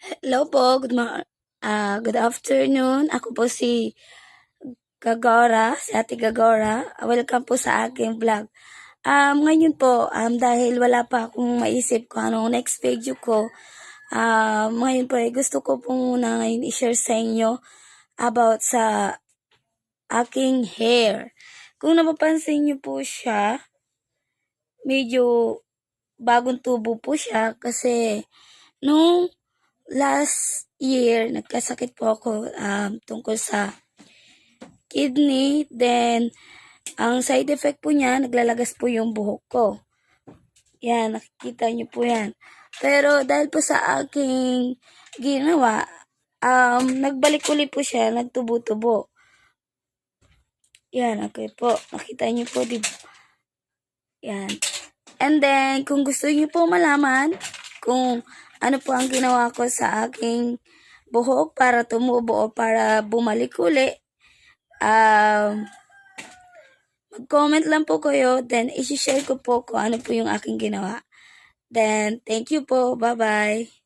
Hello po, good afternoon. Ako po si Gagora, si Ate Gagora. Welcome po sa aking vlog. Ngayon po, dahil wala pa akong maisip kung anong next video ko, ngayon po gusto ko po muna ngayon i-share sa inyo about sa aking hair. Kung napapansin niyo po siya, medyo bagong tubo po siya kasi nung last year, nagkasakit po ako tungkol sa kidney. Then, ang side effect po niya, naglalagas po yung buhok ko. Yan, nakikita niyo po yan. Pero dahil po sa aking ginawa, nagbalik uli po siya, nagtubo-tubo. Yan, okay po. Nakita niyo po, diba? Yan. And then, kung gusto niyo po malaman kung ano po ang ginawa ko sa aking buhok para tumubo o para bumalik uli, mag-comment lang po kayo, then isi-share ko po kung ano po yung aking ginawa. Then, thank you po. Bye-bye.